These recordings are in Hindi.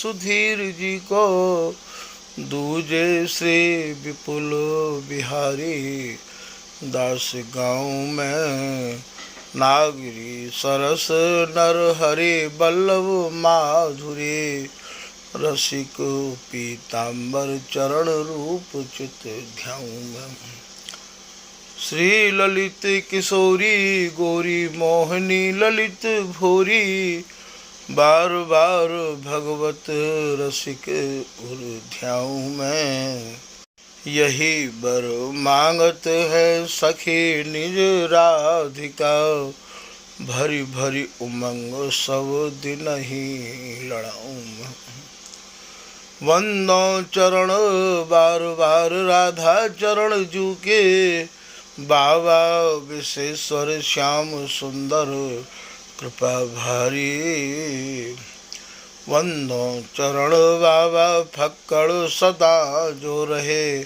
सुधीर जी को, दूजे श्री विपुल बिहारी दास गाँव में। नागरी सरस नर हरि बल्लभ माधुरी, रसिक पीताम्बर चरण रूप चित ध्याऊं मैं। श्री ललित किशोरी गौरी मोहनी ललित भोरी, बार बार भगवत रसिक उर ध्याऊं मैं। यही बर मांगत है सखी निज राधिका, भरी भरी उमंग सब दिन ही लड़ाऊं मैं। वंदो चरण बार बार राधा चरण जू के, बाबा विशेश्वर श्याम सुंदर कृपा भारी। वंदो चरण बाबा फक्कड़ सदा जो रहे,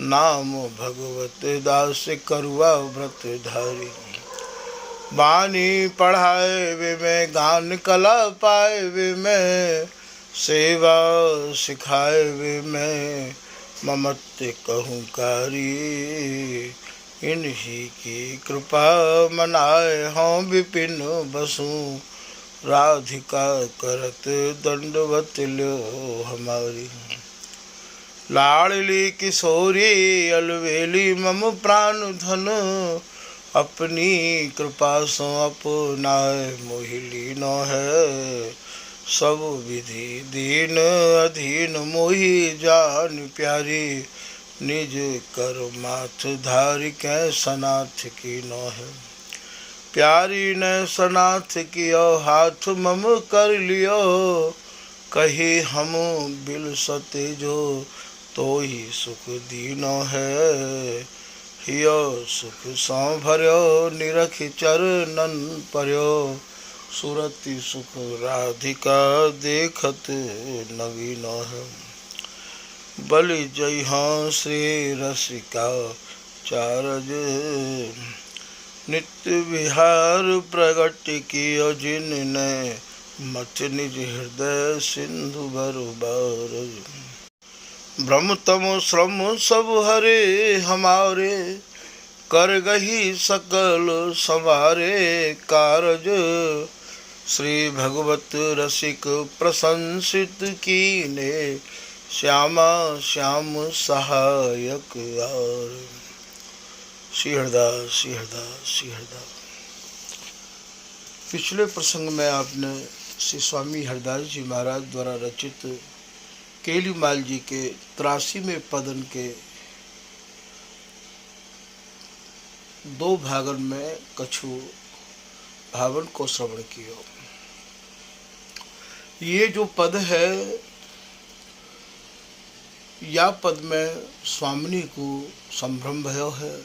नाम भगवत दास करुआ व्रत धारी। बानी पढ़ाए वे मैं गान कला पाए वे मैं, सेवा सिखाए वे मैं ममत्व कहूँ कारी। इन्हीं की कृपा मनाए हों विपिन बसूं, राधिका करत दंडवत लो हमारी। लाडली किशोरी अलवेली मम प्राण धन, अपनी कृपा सो अपनाए मोहिली न है। सब विधि दीन अधीन मोहि जान प्यारी, निज कर माथ धारि कै सनाथ की न है। प्यारी ने सनाथ कियो हाथ मम कर लियो, कही हम बिल सते जो तो ही सुख दीनो है। हियो सुख सौ भर्यो निरखि चरणन पर्यो, सुरति सुख राधिका देखत नवीन है। बलि जय हाँ श्री रसिका चारज, नित्य विहार प्रगट कियो जिनने, मथ निज हृदय सिंधु बरबार। भ्रम तम श्रम सब हरे हमारे, कर गही सकल संवारे कारज। श्री भगवत रसिक प्रशंसित कीने, श्यामा श्याम सहायक आर। श्री हरदास श्री हरदास श्री हरदास। पिछले प्रसंग में आपने श्री स्वामी हरदास जी महाराज द्वारा रचित केलीमाल जी के 83वें पदन के 2 भागन में कछु भावन को श्रवण किया। ये जो पद है, या पद में स्वामिनी को संभ्रम भयो है।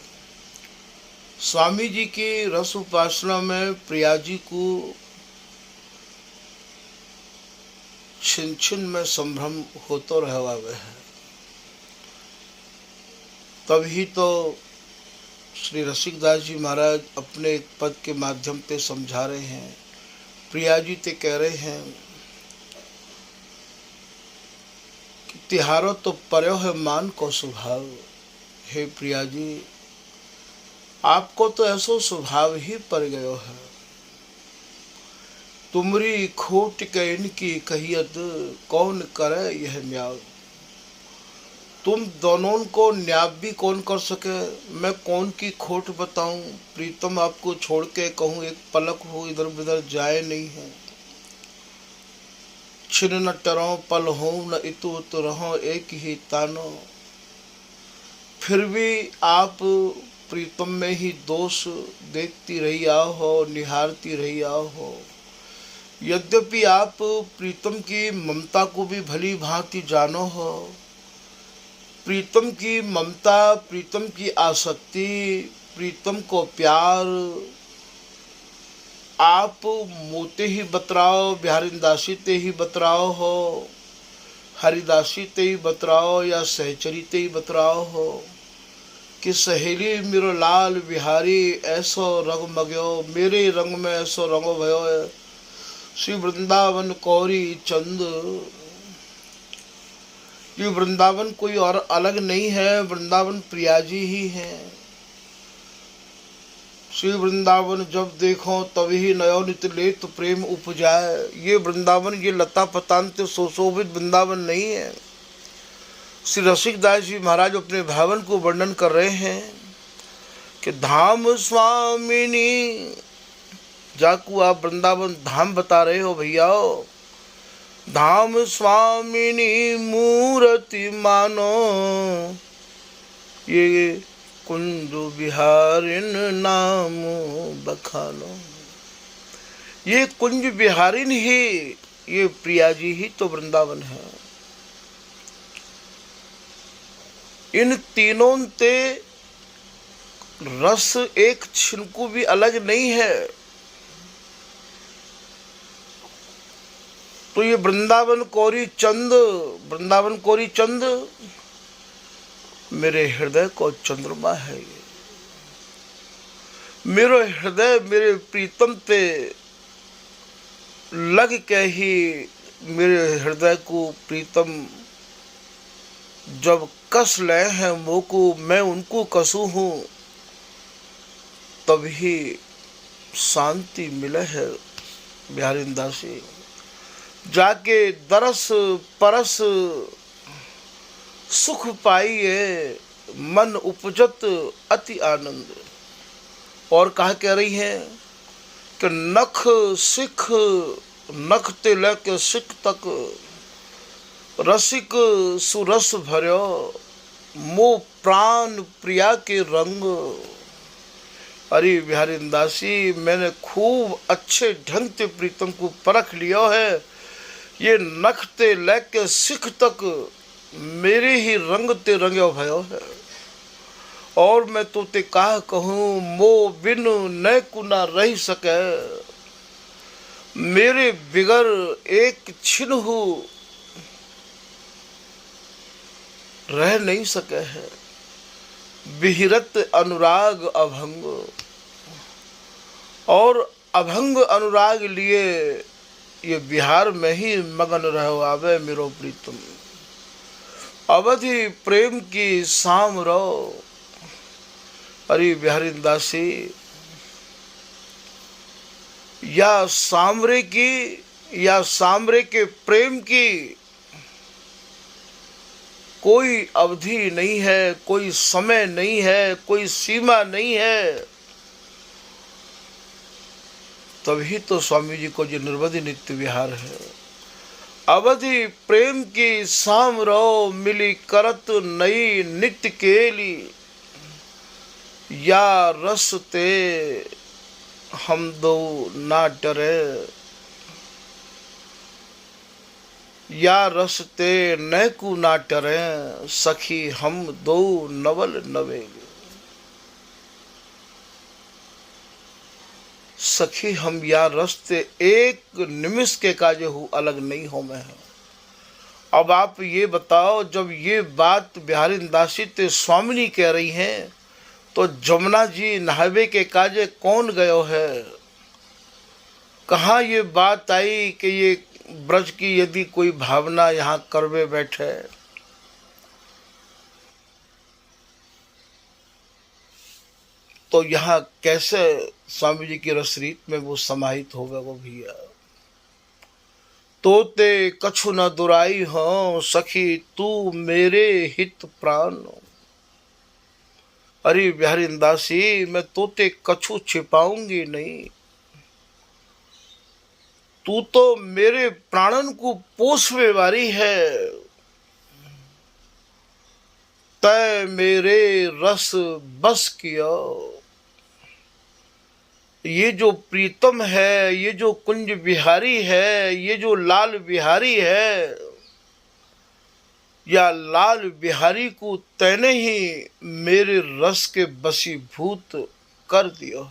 स्वामी जी की रस उपासना में प्रिया जी को छिन छिन में संभ्रम होतो रहवा है। तभी तो श्री रसिकदास जी महाराज अपने एक पद के माध्यम पे समझा रहे हैं। प्रिया जी ते कह रहे हैं कि तिहारो तो पर्यो है मान को स्वभाव। हे प्रिया जी, आपको तो ऐसो स्वभाव ही पर गयो है। तुमरी खोट के इनकी कहियत कौन करे यह न्याय। तुम दोनों को न्याय भी कौन कर सके, मैं कौन की खोट बताऊं। प्रीतम आपको छोड़ के कहूं एक पलक हो इधर उधर जाए नहीं है। छिन न टरो पल हो न इतु उत रहो एक ही तानो। फिर भी आप प्रीतम में ही दोष देखती रही आओ हो, निहारती रही आओ हो। यद्यपि आप प्रीतम की ममता को भी भली भांति जानो हो। प्रीतम की ममता, प्रीतम की आसक्ति, प्रीतम को प्यार आप मोते ही बतराओ, बिहारिंदासी ते ही बतराओ हो, हरिदासी ते ही बतराओ या सहचरी ते ही बतराओ हो कि सहेली मेरो लाल बिहारी ऐसो रंग मग्यो, मेरे रंग में ऐसो रंग भयो है। श्री वृंदावन कौरी चंद ये वृंदावन कोई और अलग नहीं है, वृंदावन प्रिया जी ही है। श्री वृंदावन जब देखो तभी नयो नित लेत प्रेम उपजाए। ये वृंदावन ये लता पतांत सुशोभित वृंदावन नहीं है। श्री रसिकदास जी महाराज अपने भावन को वर्णन कर रहे हैं कि धाम स्वामिनी, जाकू आप वृंदावन धाम बता रहे हो भैया, धाम स्वामिनी मूर्ति मानो, ये कुंज बिहारिन नाम बखानो। ये कुंज बिहारिन ही, ये प्रिया जी ही तो वृंदावन है। इन तीनों ते रस एक छिनकू भी अलग नहीं है। तो ये वृंदावन कोरी चंद, वृंदावन कोरी चंद मेरे हृदय को चंद्रमा है। ये मेरा हृदय मेरे प्रीतम पे लग के ही मेरे हृदय को प्रीतम जब कस ले हैं वो को, मैं उनको कसू हूँ, तभी शांति मिले है। बिहारी दासी जाके दरस परस सुख पाइए, मन उपजत अति आनंद। और कहा कह रही है कि नख सिख, नख ते लेके सिख तक रसिक सुरस भर्यो, मो प्राण प्रिया के रंग। अरे बिहारी दासी, मैंने खूब अच्छे ढंग से प्रीतम को परख लिया है। ये नख ते लेके सिख तक मेरे ही रंग ते रंग्यो भयो है। और मैं तो ते काह कहूँ, मो बिन न कुना रह सके, मेरे बिगर एक छिन्हु रह नहीं सके है। बिहरत अनुराग अभंग, और अभंग अनुराग लिए ये बिहार में ही मगन रहो आवे मेरो प्रीतम। अवधि प्रेम की शाम रो। अरे बिहारी दासी, या सामरे की या सामरे के प्रेम की कोई अवधि नहीं है, कोई समय नहीं है, कोई सीमा नहीं है। तभी तो स्वामी जी को जो निर्वधि नित्य विहार है। अवधि प्रेम की शाम रो, मिली करत नई नित्य केली, या रस ते हम दो ना डरे, या रस ते नैकु ना डरे, सखी हम दो नवल नवेली। सखी हम या रस्ते एक निमिष के काजे हूँ अलग नहीं हो मैं। अब आप ये बताओ, जब ये बात बिहारी दासी ते स्वामिनी कह रही हैं, तो जमुना जी नहावे के काजे कौन गयो है? कहाँ ये बात आई कि ये ब्रज की यदि कोई भावना यहाँ करवे बैठे, तो यहाँ कैसे स्वामी जी की रसरीत में वो समाहित होगा वो भैया। तोते कछु न दुराई हो, सखी तू मेरे हित प्राण। अरे बिहारी दासी, मैं तोते कछु छिपाऊंगी नहीं, तू तो मेरे प्राणन को पोषवे वाली है। तय मेरे रस बस कियो। ये जो प्रीतम है, ये जो कुंज बिहारी है, ये जो लाल बिहारी है, या लाल बिहारी को तैने ही मेरे रस के बसीभूत कर दियो।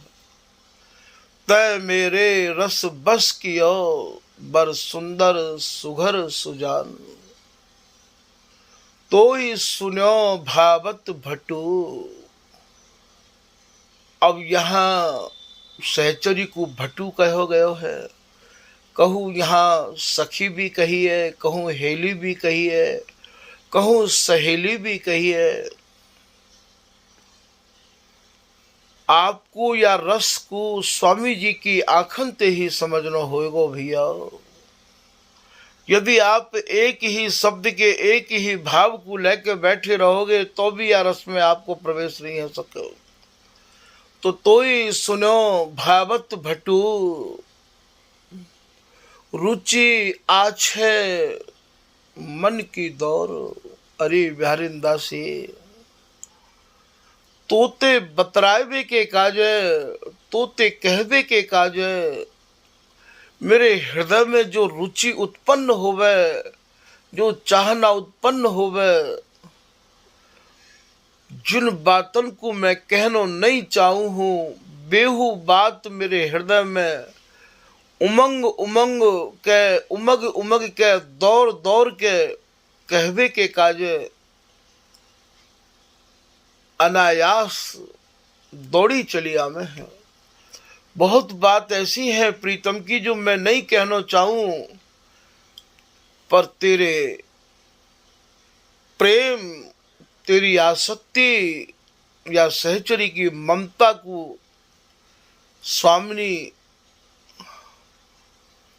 तय मेरे रस बस कियो, बर सुंदर सुघर सुजान। तोई सुन्यो भावत भटू। अब यहाँ सहचरी को भटू कहो गयो है। कहूँ यहाँ सखी भी कही है, कहूँ हेली भी कही है, कहूँ सहेली भी कहिए, आपको या रस को स्वामी जी की आँखन ते ही समझना होएगा भैया। यदि आप एक ही शब्द के एक ही भाव को लेकर बैठे रहोगे तो भी या रस में आपको प्रवेश नहीं हो सके। तो तोई सुनो भावत भटू, रुचि आछे मन की दौर। अरे बिहारी दासी, तोते बतरावे के काजे, तोते कहवे के काजे, मेरे हृदय में जो रुचि उत्पन्न होवे, जो चाहना उत्पन्न होवे, जिन बातन को मैं कहनो नहीं चाहूं हूं, बेहू बात मेरे हृदय में उमंग उमंग के उमग उमग के दौड़ दौड़ के कहवे के काजे अनायास दौड़ी चली आमे है। बहुत बात ऐसी है प्रीतम की जो मैं नहीं कहना चाहूं, पर तेरे प्रेम, तेरी आसक्ति या सहचरी की ममता को स्वामिनी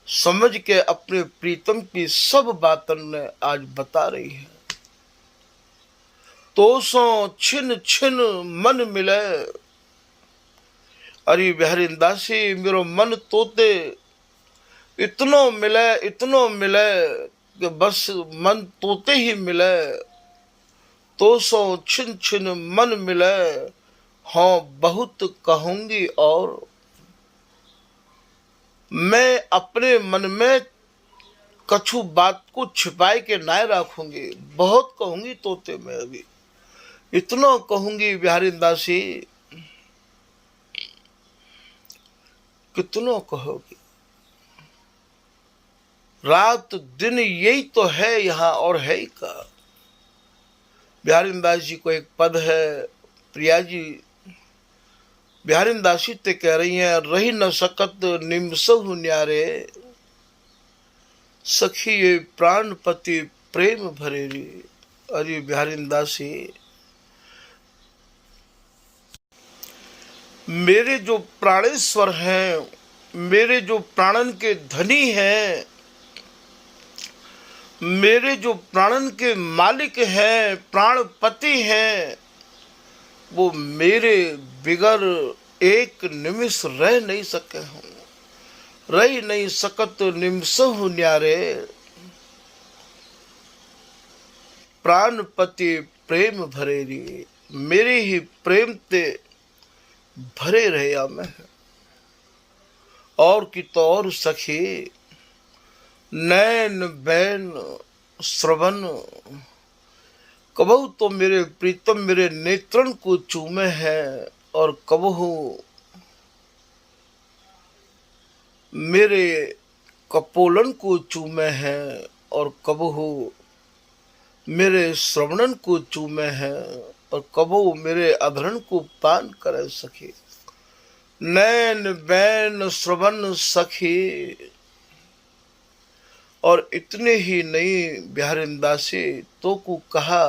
समझ के अपने प्रीतम की सब बातन ने आज बता रही है। तो सो छिन छिन मन मिले। अरे बिहारी दासी, मेरो मन तोते इतनो मिले कि बस मन तोते ही मिले। तो सो छिन छिन मन मिले, हाँ बहुत कहूंगी और मैं अपने मन में कछु बात को छिपाए के ना रखूंगी। बहुत कहूंगी तोते में, अभी इतना कहूंगी बिहारी दासी, कितना कहोगी। रात दिन यही तो है यहाँ और है ही का। बिहारी दास जी को एक पद है, प्रिया जी बिहारी दासी ते कह रही हैं, रही न सकत निमसहु न्यारे, सखी ये प्राणपति प्रेम भरे री। अरे बिहारी दासी, मेरे जो प्राणेश्वर हैं, मेरे जो प्राणन के धनी हैं, मेरे जो प्राणन के मालिक हैं, प्राणपति हैं, वो मेरे बिगर एक निमिष रह नहीं सके हूँ। रह नहीं सकत निमिषहु न्यारे, प्राणपति प्रेम भरेरी। मेरे ही प्रेम ते भरे रहे मैं। और की तो और सखी, नैन बैन श्रवण, कबहू तो मेरे प्रीतम मेरे नेत्रन को चूमे है, और कबहू मेरे कपोलन को चूमे है, और कबहू मेरे श्रवणन को चूमे है, और कबहू मेरे अधरण को पान करे सखी। नैन बैन श्रवण सखी, और इतने ही नहीं बिहारी दासी, तो को कहा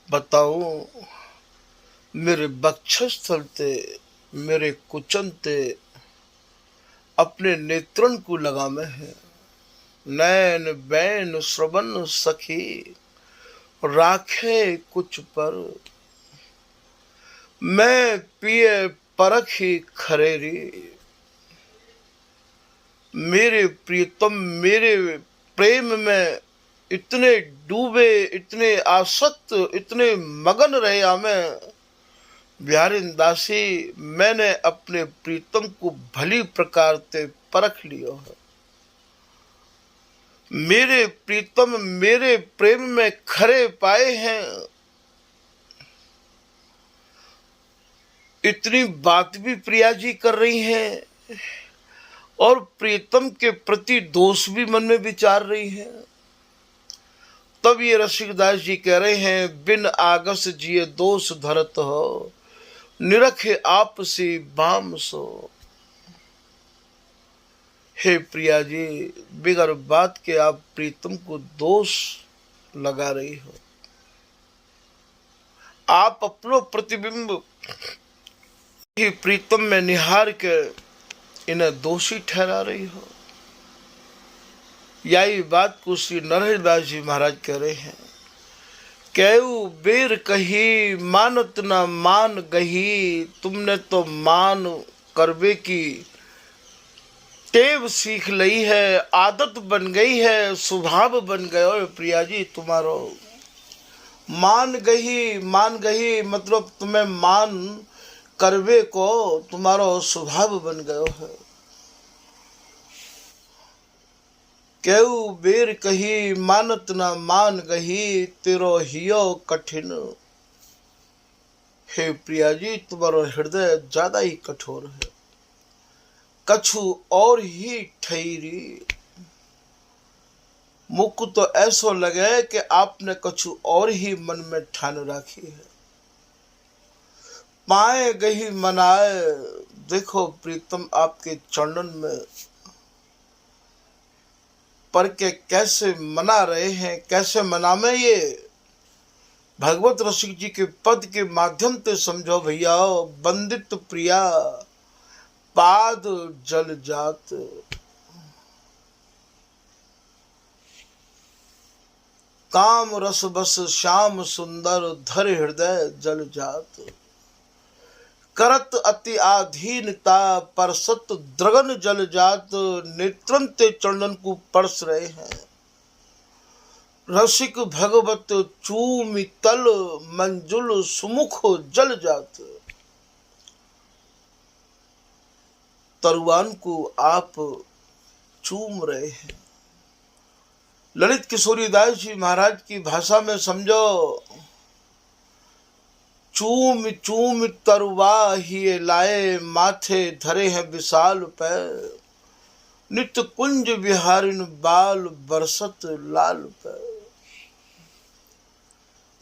बताऊं, मेरे बक्षस्थल ते, मेरे कुचन ते अपने नेत्रन को लगा में है। नैन बैन श्रवण सखी, राखे कुछ पर, मैं पिए परख ही खरेरी। मेरे प्रियतम मेरे प्रेम में इतने डूबे, इतने आसक्त, इतने मगन रहे हमें बिहारी दासी, मैंने अपने प्रीतम को भली प्रकार से परख लियो है। मेरे प्रीतम मेरे प्रेम में खरे पाए हैं। इतनी बात भी प्रिया जी कर रही हैं, और प्रीतम के प्रति दोष भी मन में विचार रही हैं। तब ये रसिकदास जी कह रहे हैं, बिन आगस जिए दोष धरत हो, निरखे आप सी बाम सो। हे प्रिया जी, बिगर बात के आप प्रीतम को दोष लगा रही हो। आप अपनो प्रतिबिंब ही प्रीतम में निहार के इन्हें दोषी ठहरा रही हो। यही बात को श्री नरहरिदास जी महाराज कह रहे हैं। कैऊ बेर कही मानत न मान गही, तुमने तो मान करबे की टेव सीख लई है, आदत बन गई है, स्वभाव बन गयो प्रिया जी तुम्हारो। मान गही मतलब तुम्हें मान करवे को तुम्हारो स्वभाव बन गयो है। केऊ बेर कही मानत न मान गही, तेरो हियो कठिन। हे प्रिया जी, तुम्हारो हृदय ज्यादा ही कठोर है। कछु और ही ठहरी, मुख तो ऐसो लगे कि आपने कछु और ही मन में ठान राखी है। पाए गही मनाए, देखो प्रीतम आपके चरणन में पर के कैसे मना रहे हैं, कैसे मनामे ये भगवत रसिक जी के पद के माध्यम से समझो भैया। बंदित प्रिया पाद जल जात, काम रस बस श्याम सुंदर, धर हृदय जल जात। करत अति आधीनता, परसत द्रगन जल जात। नेत्रन ते चरणन को परस रहे हैं। रसिक भगवत चूमि तल, मंजुल सुमुख जल जात। तरुआन को आप चूम रहे हैं। ललित किशोरीदास जी महाराज की भाषा में समझो, चूम चूम तरुआ ही लाए, माथे धरे हैं विशाल पैर। नित्य कुंज विहारिन बाल, बरसत लाल पैर।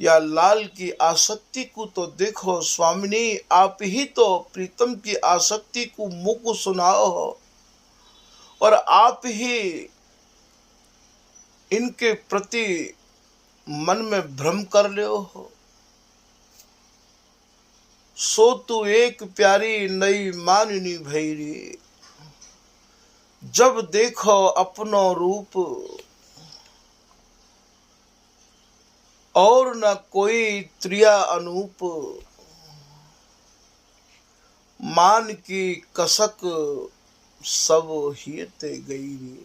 या लाल की आसक्ति को तो देखो स्वामिनी, आप ही तो प्रीतम की आसक्ति को मुंह को सुनाओ हो, और आप ही इनके प्रति मन में भ्रम कर ले हो। सो तू एक प्यारी नई मानिनी भैरी, जब देखो अपनो रूप और न कोई त्रिया अनूप। मान की कसक सब हियते गई।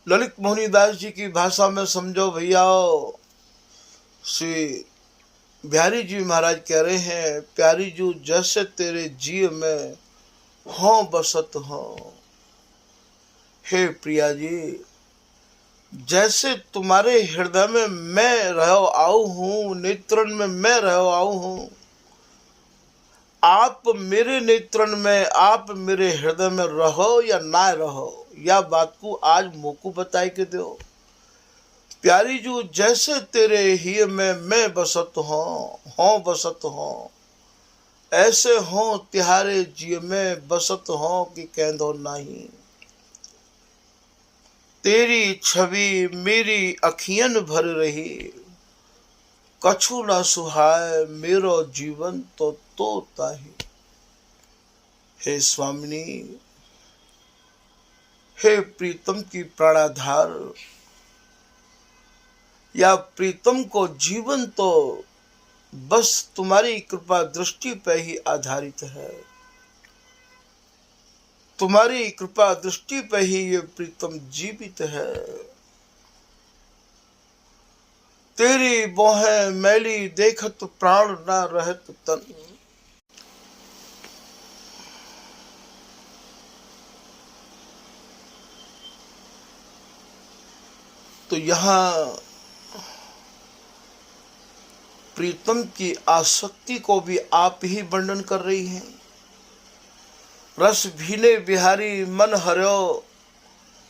ललित मोहनीदास जी की भाषा में समझो भैया, श्री बिहारी जी महाराज कह रहे हैं, प्यारी जू जैसे तेरे जीव में हो बसत हो। हे प्रिया जी, जैसे तुम्हारे हृदय में मैं रहो आऊ हूँ, नेत्रन में मैं रहो आऊ हूँ, आप मेरे नेत्रन में, आप मेरे हृदय में रहो या ना रहो, या बात को आज मोको बताई के दो। प्यारी जू जैसे तेरे ही में मैं बसत हो बसत हो, ऐसे हो तिहारे जी में बसत हो कि कहदो नहीं। तेरी छवि मेरी अखियन भर रही, कछु ना सुहाए मेरो जीवन तो ताही। हे स्वामिनी, हे प्रीतम की प्राणाधार, या प्रीतम को जीवन तो बस तुम्हारी कृपा दृष्टि पे ही आधारित है। तुम्हारी कृपा दृष्टि पे ही ये प्रीतम जीवित है। तेरी बोहें मैली देखत प्राण ना रहत तन। तो यहाँ प्रीतम की आसक्ति को भी आप ही वर्णन कर रही हैं। रस भीले बिहारी मन हर्यो,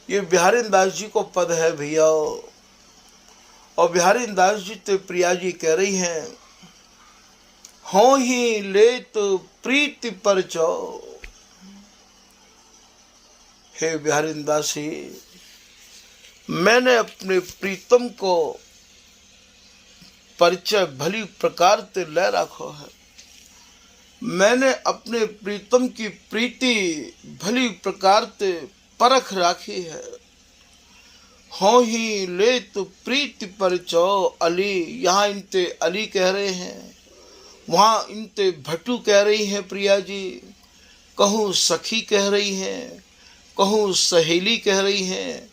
ये बिहारी दास जी को पद है भैया। और बिहारी दास जी तो प्रिया जी कह रही हैं, हो ही लेत प्रीति परिचो। हे बिहारी दासी, मैंने अपने प्रीतम को परिचय भली प्रकार से ले रखो है। मैंने अपने प्रीतम की प्रीति भली प्रकार से परख राखी है। हो ही ले तो प्रीति परिचो अली, यहाँ इनते अली कह रहे हैं, वहाँ इनते भट्टू कह रही हैं प्रिया जी, कहूँ सखी कह रही हैं, कहूँ सहेली कह रही हैं,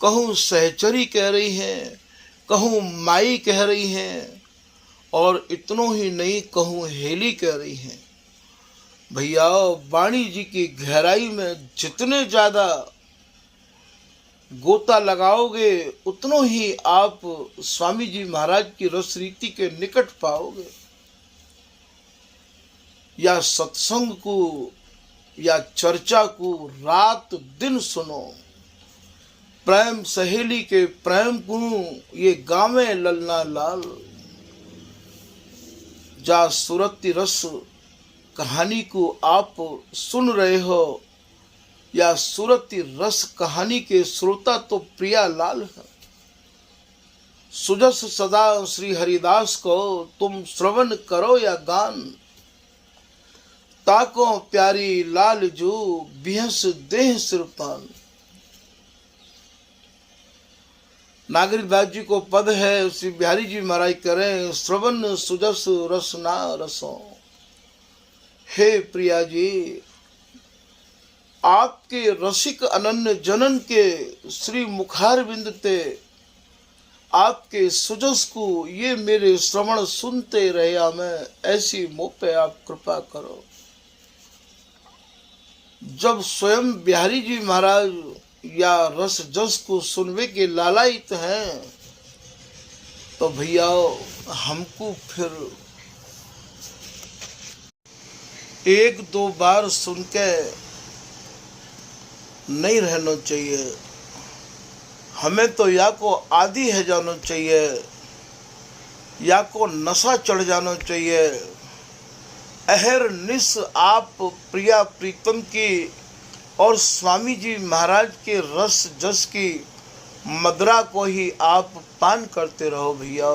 कहूँ सहचरी कह रही हैं, कहूँ माई कह रही हैं, और इतनों ही नहीं कहूँ हेली कह रही हैं। भैया वाणी जी की गहराई में जितने ज़्यादा गोता लगाओगे उतनों ही आप स्वामी जी महाराज की रस रीति के निकट पाओगे। या सत्संग को या चर्चा को रात दिन सुनो, प्रेम सहेली के प्रेम को ये गावे ललना लाल। जा सुरती रस कहानी को आप सुन रहे हो, या सुरती रस कहानी के श्रोता तो प्रिया लाल है। सुजस सदा श्री हरिदास को तुम श्रवण करो या गान, ताको प्यारी लाल जो बिहस देह सिरपान। नागरिक दास जी को पद है, श्री बिहारी जी महाराज करें, श्रवण सुजस रसना रसों। हे प्रिया जी, आपके रसिक अनन्य जनन के श्री मुखार बिंदते आपके सुजस को ये मेरे श्रवण सुनते रहे मैं, ऐसी मुँह पे आप कृपा करो। जब स्वयं बिहारी जी महाराज या रस जस को सुनवे के लालायित हैं, तो भैया हमको फिर एक दो बार सुन के नहीं रहना चाहिए। हमें तो या को आदि है जाना चाहिए, या को नशा चढ़ जाना चाहिए। अहर निस आप प्रिया प्रीतम की और स्वामी जी महाराज के रस जस की मदरा को ही आप पान करते रहो भैया,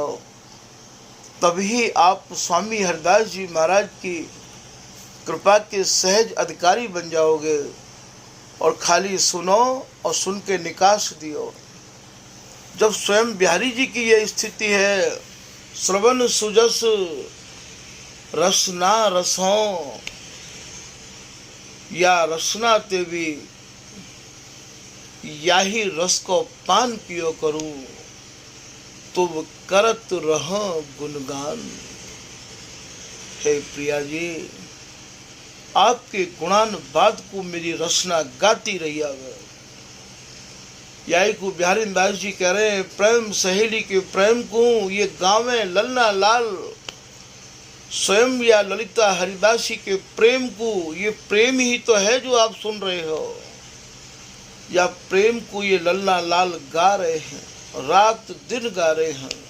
तभी आप स्वामी हरिदास जी महाराज की कृपा के सहज अधिकारी बन जाओगे। और खाली सुनो और सुन के निकास दियो। जब स्वयं बिहारी जी की यह स्थिति है, श्रवण सुजस रसना रसों, या रसना ते भी या ही रस को पान पियो करूं, तुम करत रहो गुणगान। हे प्रिया जी, आपके गुणानुवाद को मेरी रचना गाती रही आवे। यही को बिहारी दास जी कह रहे हैं, प्रेम सहेली के प्रेम को ये गावे ललना लाल। स्वयं या ललिता हरिदासी के प्रेम को, ये प्रेम ही तो है जो आप सुन रहे हो, या प्रेम को ये ललना लाल गा रहे हैं, रात दिन गा रहे हैं।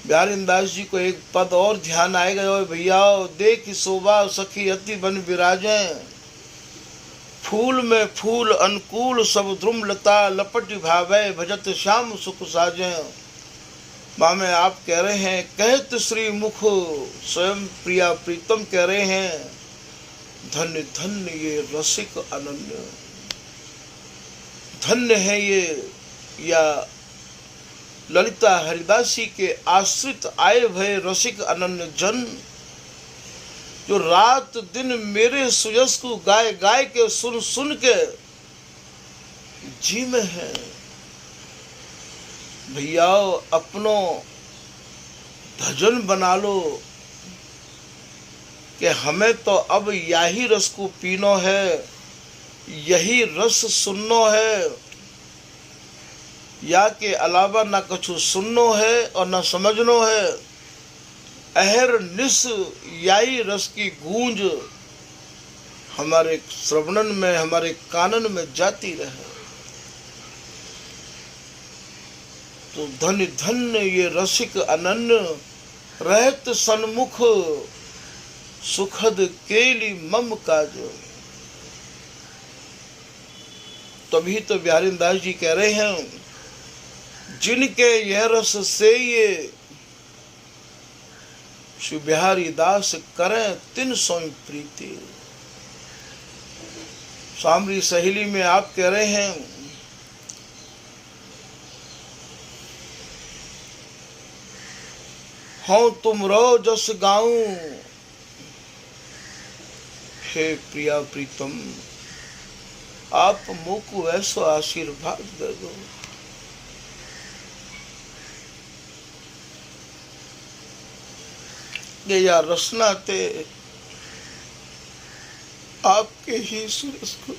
बिहारी दास जी को एक पद और ध्यान आएगा, भैया देख शोभा सखी अति बन विराजे, फूल में फूल अनुकूल सब द्रुम लता लपट भावे, भजत श्याम सुख साजे। मामे आप कह रहे हैं, कहत श्री मुख स्वयं प्रिया प्रीतम कह रहे हैं, धन्य धन्य ये रसिक अनन्य, धन्य है ये या ललिता हरिदासी के आश्रित आए भय रसिक अनन्य जन, जो रात दिन मेरे सुयस को गाय गाय के सुन सुन के जी में है। भैया अपनों भजन बना लो कि हमें तो अब यही रस को पीनो है, यही रस सुननो है, या के अलावा ना कुछ सुननो है और ना समझनो है। अहर निस याई रस की गूंज हमारे श्रवणन में, हमारे कानन में जाती रहे। तो धन्य धन्य ये रसिक अनन्य रहत सन्मुख, सुखद केली मम का जो। तभी तो बिहारी दास जी कह रहे हैं, जिनके यह रस से ये श्री बिहारी दास करें तिन सोई प्रीति। सामरी सहेली में आप कह रहे हैं, हाँ तुम रो जस गाऊं, हे प्रिया प्रीतम आप मोको ऐसा आशीर्वाद दे दो। ये या रसना ते आपके ही सुरस को।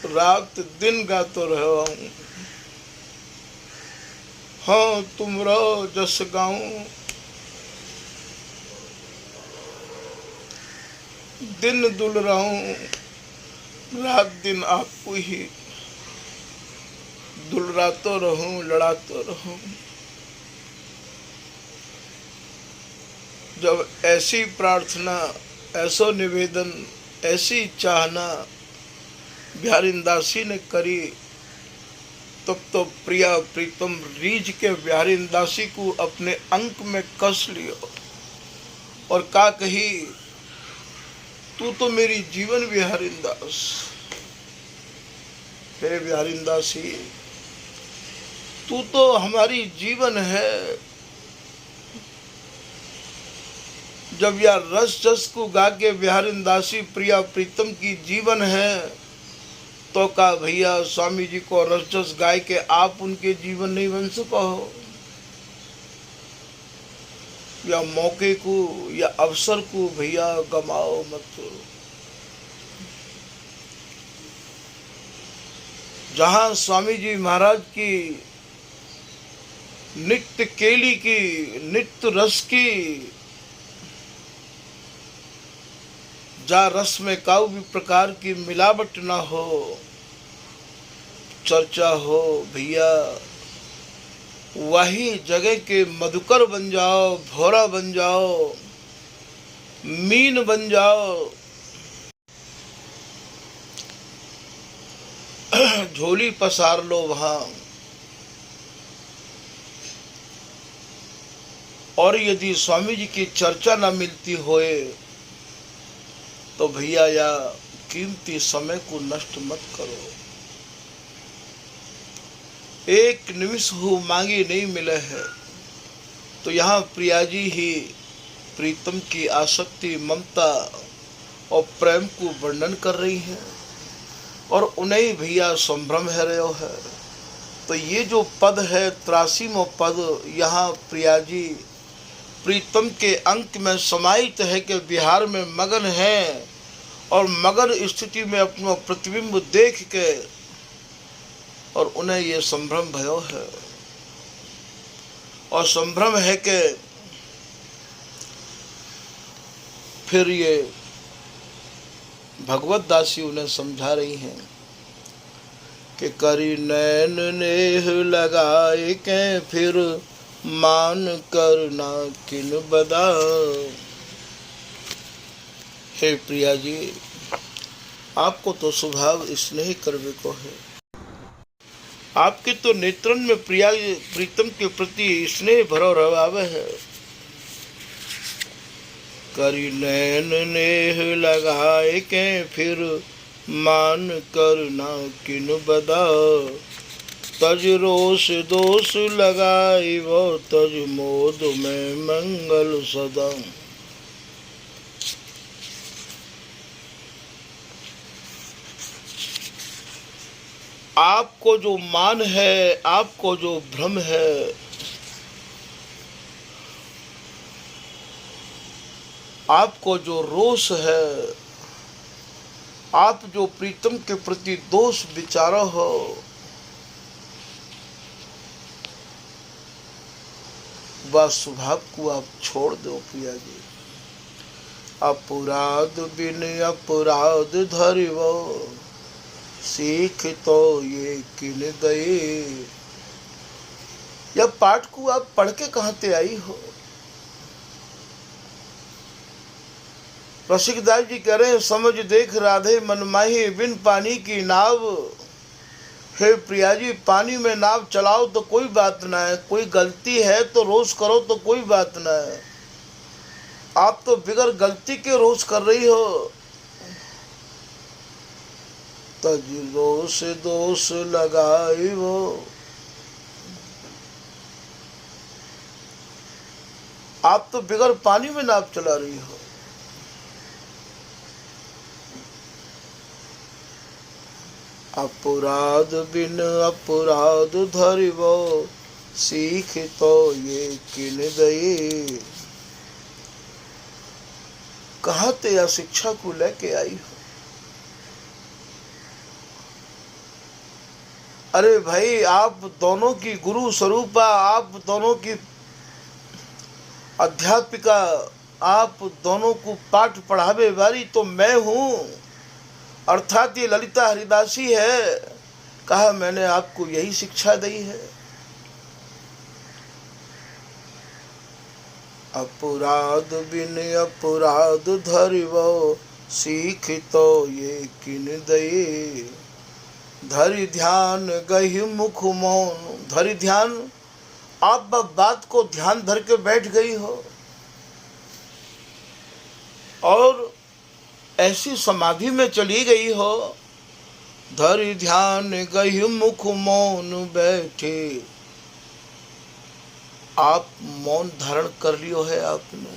रात दिन गातो रहो, हाँ तुम रो जस गाऊं, दिन दुल रहूं, रात दिन आपको ही दुलरातो रहूं, लड़ातो रहूं। जब ऐसी प्रार्थना, ऐसा निवेदन, ऐसी चाहना बिहारी दासी ने करी, तब तो प्रिया प्रीतम रीझ के बिहारी दासी को अपने अंक में कस लियो और का कही, तू तो मेरी जीवन बिहारी दास, हे बिहारी दासी तू तो हमारी जीवन है। जब यह रस जस को गा के बिहारी दासी प्रिया प्रीतम की जीवन है, तो का भैया स्वामी जी को रस जस गाय के आप उनके जीवन नहीं बन सका हो, या मौके को या अवसर को भैया गमाओ मत। जहां स्वामी जी महाराज की नित्य केली की, नित्य रस की, जहाँ रस में काऊ भी प्रकार की मिलावट ना हो, चर्चा हो भैया, वही जगह के मधुकर बन जाओ, भोरा बन जाओ, मीन बन जाओ, झोली पसार लो वहां। और यदि स्वामी जी की चर्चा न मिलती होए तो भैया या कीमती समय को नष्ट मत करो। एक निमिष हो मांगी नहीं मिले है, तो यहाँ प्रिया जी ही प्रीतम की आसक्ति, ममता और प्रेम को वर्णन कर रही है और उन्हें भैया संभ्रम है रहे है। तो ये जो पद है 83वां पद, यहाँ प्रिया जी प्रीतम के अंक में समाहित है कि बिहार में मगन है और मगन स्थिति में अपना प्रतिबिंब देख के और उन्हें ये संभ्रम भयो है और संभ्रम है कि फिर ये भगवत दासी उन्हें समझा रही हैं कि करी नैन नेह लगाए के फिर मान करना किन बदा। हे प्रिया जी आपको तो स्वभाव स्नेह करवे को है, आपके तो नेत्रन में प्रिया प्रीतम के प्रति स्नेह भरो रवावे है। करी नैन नेह लगाए के फिर मान करना किन बदा। तज रोष दोष लगाई वो तज मोद में मंगल सदा। आपको जो मान है, आपको जो भ्रम है, आपको जो रोष है, आप जो प्रीतम के प्रति दोष विचारो हो, वह स्वभाव को आप छोड़ दो प्रिया जी। अपराध बिन अपराध धरिवो सीख तो ये किन दये। यह पाठ को आप पढ़ के कहाँ ते आई हो? रसिकदास जी कह रहे हैं, समझ देख राधे मन माही बिन पानी की नाव। हे प्रिया जी, पानी में नाव चलाओ तो कोई बात ना है, कोई गलती है तो रोज करो तो कोई बात ना है। आप तो बिगर गलती के रोज कर रही हो। तज रोष दोष लगाई वो। आप तो बिगर पानी में नाव चला रही हो। अपराध बिन अपराध धरिबो, सीख तो ये किन दये। कहाँ ते यह शिक्षा को लेके आई हो? अरे भाई, आप दोनों की गुरु स्वरूपा, आप दोनों की अध्यापिका, आप दोनों को पाठ पढ़ावे वाली तो मैं हूँ, अर्थात ये ललिता हरिदासी है। कहा मैंने आपको यही शिक्षा दी है। अपराध बिन अपराध धरिबो, सीख तो ये किन दये। धरि ध्यान गहि मुख मौन। धरि ध्यान, आप बात को ध्यान धर के बैठ गई हो और ऐसी समाधि में चली गई हो। धरि ध्यान गहि मुख मौन बैठे। आप मौन धारण कर लियो है आपने,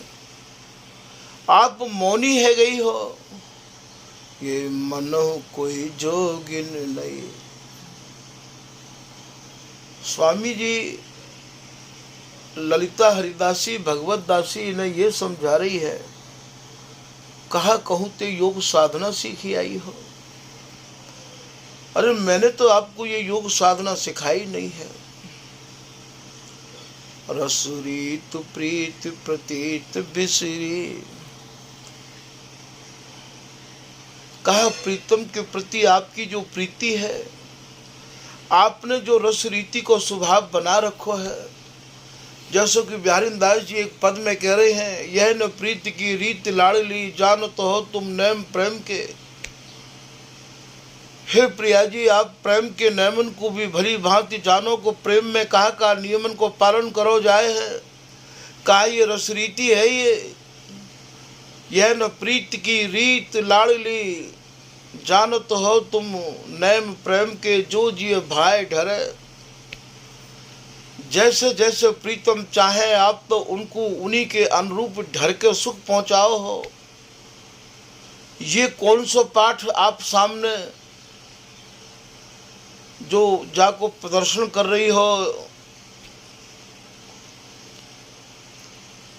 आप मौनी है गई हो। ये मनो कोई जोगिन नहीं। स्वामी जी ललिता हरिदासी भगवत दासी ने ये समझा रही है, कहा कहूँ ते योग साधना सीखी आई हो। अरे मैंने तो आपको ये योग साधना सिखाई नहीं है। रसुरीत प्रीत प्रतीत बिसरी। कहा प्रीतम के प्रति आपकी जो प्रीति है, आपने जो रस रीति को स्वभाव बना रखो है, जैसो कि बिहारी दास जी एक पद में कह रहे हैं, यह न प्रीत की रीत लाड़ली, जानो तो हो तुम नेम प्रेम के। हे प्रिया जी, आप प्रेम के नियमन को भी भली भांति जानो को। प्रेम में कहा का नियमन को पालन करो जाए है। कहा ये रस रीति है ये। यह न प्रीत की रीत लाड़ली, जानो तो हो तुम नेम प्रेम के। जो जिये भाई ढरे। जैसे जैसे प्रीतम चाहे आप तो उनको उन्हीं के अनुरूप ढर के सुख पहुंचाओ हो। ये कौन सा पाठ आप सामने जो जाको प्रदर्शन कर रही हो।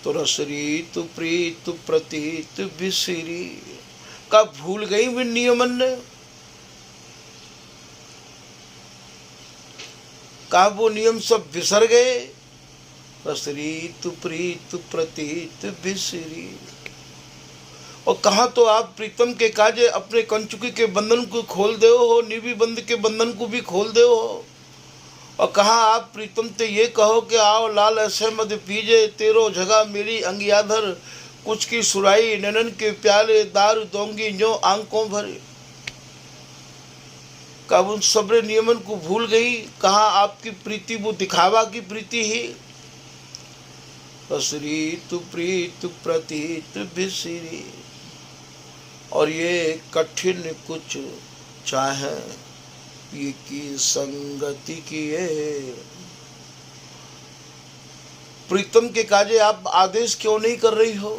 तो रसरीत प्रीत प्रतीत बिसरी। का भूल गई भी नियमन ने। का वो नियम सब बिसर गए। रसरीत प्रीत प्रतीत बिसरी। और कहा तो आप प्रीतम के काजे अपने कंचुकी के बंधन को खोल दे हो, निवी बंद के बंधन को भी खोल दे हो। और कहा आप प्रीतम ते ये कहो कि आओ लाल ऐसे मद पीजे, तेरो जगह मेरी अंगियाधर। कुछ की सुराई नैनन के प्याले, दारू दोंगी जो आंखों भरे। कब उन सबरे नियमन को भूल गई। कहा आपकी प्रीति वो दिखावा की प्रीति ही। रसरीत प्रीत प्रतीत बिसरी। और ये कठिन कुछ चाहे ये की संगति की है। प्रीतम के काजे आप आदेश क्यों नहीं कर रही हो।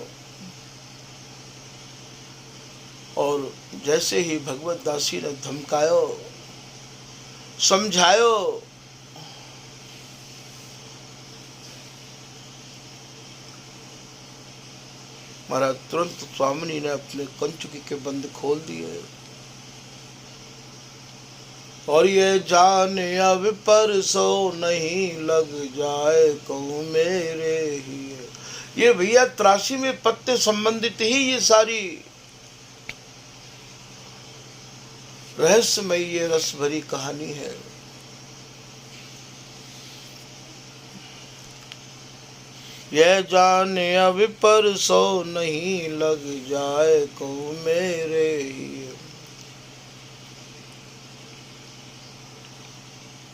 और जैसे ही भगवत दासी ने धमकायो, समझायो, महाराज तुरंत स्वामिनी ने अपने कंचुकी के बंद खोल दिए। और ये जाने अब परसो नहीं लग जाए कहूँ मेरे ही। ये भैया 83 में पत्ते संबंधित ही ये सारी रहस्यमयी ये रस भरी कहानी है। यह जाने अब परसों नहीं लग जाए को मेरे ही।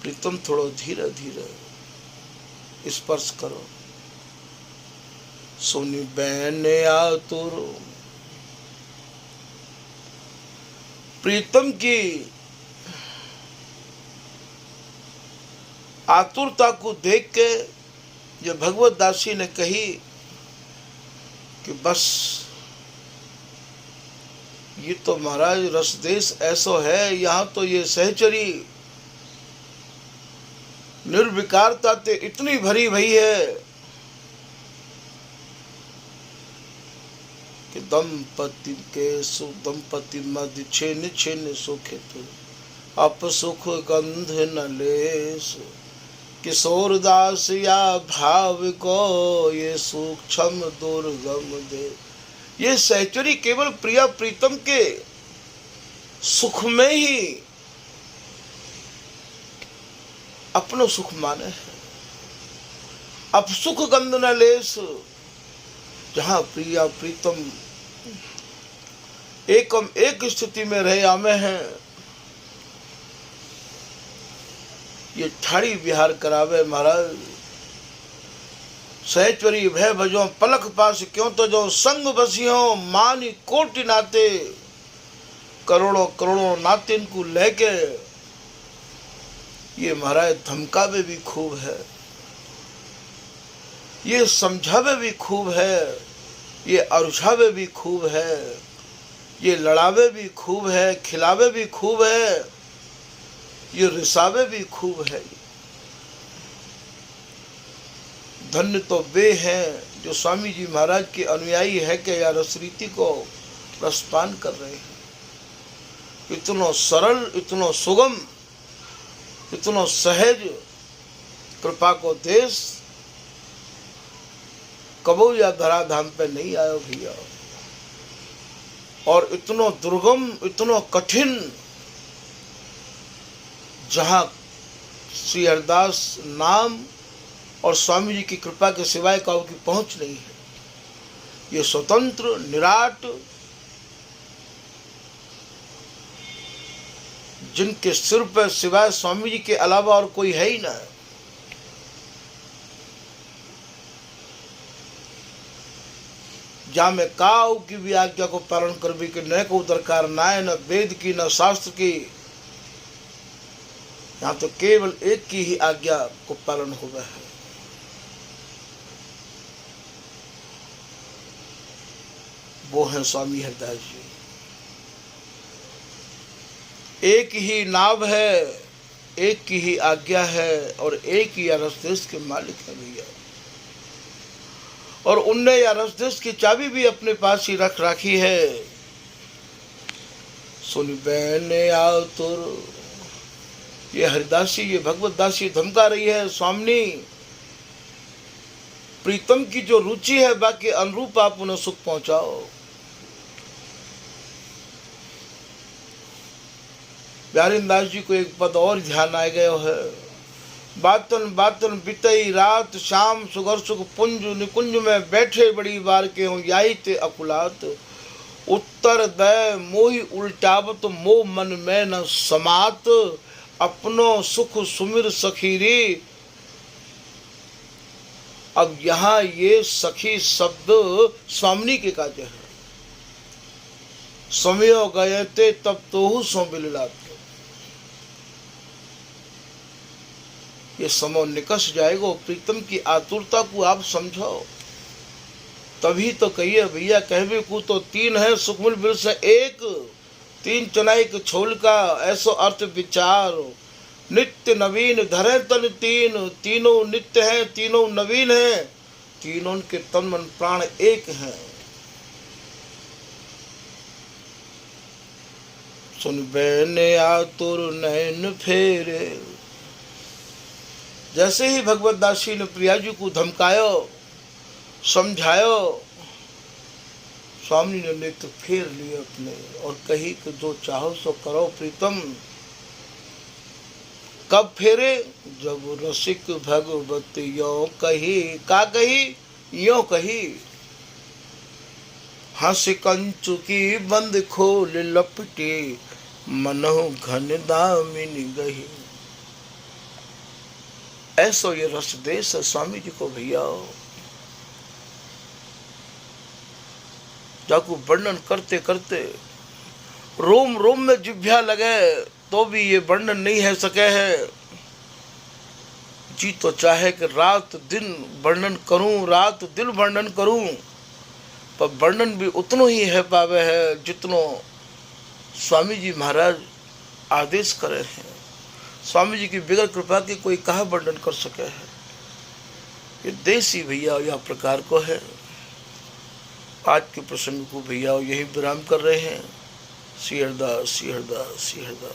प्रीतम थोड़ो धीरे धीरे स्पर्श करो। सुनी बहन आतुर, प्रीतम की आतुरता को देख के जो भगवत दासी ने कही कि बस ये तो महाराज रसदेश ऐसो है, यहाँ तो ये सहचरी निर्विकारता ते इतनी भरी भई है कि दंपति के सुदंपति मध्य छिन छिन सुखित अप सुख गंध न लेस। किशोर दास या भाव को ये सूक्ष्म दुर्गम दे। ये सहचरी केवल प्रिया प्रीतम के सुख में ही अपनो सुख माने है। अब सुख गंध न लेस, जहां प्रिया प्रीतम एकम एक स्थिति में रहे आमे हैं, ये ठाड़ी विहार करावे महाराज। सहचरी भय भजो पलक पास क्यों तो जो संग बसियों मानी कोटि नाते। करोड़ों करोड़ों नाते इनको लेके ये महाराज धमकावे भी खूब है, ये समझावे भी खूब है, ये अरुझावे भी खूब है, ये लड़ावे भी खूब है, खिलावे भी खूब है, ये रिसावे भी खूब है। धन्य तो वे हैं जो स्वामी जी महाराज के अनुयायी है कि या रसरीति को रसपान कर रहे हैं। इतनो सरल, इतनो सुगम, इतनो सहज कृपा को देश कबो या धराधाम पे नहीं आयो भैया। और इतनो दुर्गम, इतनो कठिन, जहां श्री हरिदास नाम और स्वामी जी की कृपा के सिवाय का उनकी पहुंच नहीं है। ये स्वतंत्र निराट, जिनके सिर पर सिवाय स्वामी जी के अलावा और कोई है ही ना। जा में काऊ की भी आज्ञा को पालन कर भी कि न को दरकार ना है, न वेद की न शास्त्र की। यहाँ तो केवल एक की ही आज्ञा को पालन हुआ है। वो है स्वामी हरिदास जी। एक ही नाव है, एक की ही आज्ञा है और एक ही रसदेश के मालिक है भैया। और उनने या रसदेश की चाबी भी अपने पास ही रख रखी है। सुन बहन आओ तुर, ये हरिदासी, ये भगवत दासी धमका रही है, स्वामी प्रीतम की जो रुचि है बाकी अनुरूप आप उन्हें सुख पहुंचाओ। प्यारेदास जी को एक पद और ध्यान आ गया है। बातन बातन बितई रात शाम सुगर सुख पुंज निकुंज में बैठे बड़ी बार के हूँ याई ते अकुलात। उत्तर दय मोहि उल्टावत मो मन में न समात। अपनो सुख सुमिर सखीरी। अब यहाँ ये सखी शब्द स्वामिनी के काज है। समयो गए ते तब तो सो बिललात। ये समय निकस जाएगा। प्रीतम की आतुरता को आप समझो, तभी तो कहिए भैया कहवे को तो तीन है सुखमुल बिरस एक। तीन चनाई के छोल का ऐसो अर्थ विचार। नित्य नवीन धरे तन तीन, तीनों नित्य हैं, तीनों नवीन हैं, तीनों के तन मन प्राण एक हैं। सुन बैने आतुर नैन फेरे। जैसे ही भगवत दासी ने प्रिया जी को धमकायो, समझायो, स्वामी ने नेत्र फेर लिए अपने और कही कि जो चाहो सो करो प्रीतम। कब फेरे? जब रसिक भगवत यो कही। का कही? यो कही। हंस कंचु की बंद खोल लपटे, मनहु घन दामिनी गही। ऐसो ये रस देश है स्वामी जी को भैया। जाकू वर्णन करते करते रोम रोम में जिभ्या लगे तो भी ये वर्णन नहीं है सके है। जी तो चाहे कि रात दिन वर्णन करूं, रात दिन वर्णन करूं, पर वर्णन भी उतनो ही है पावे है जितनो स्वामी जी महाराज आदेश करे हैं। स्वामी जी की बिगड़ कृपा की कोई कहा वर्णन कर सके है। ये देसी भैया यह प्रकार को है। आज के प्रसंग को भैया यही विराम कर रहे हैं। श्री हरदास, श्री हरदास, श्री हरदास।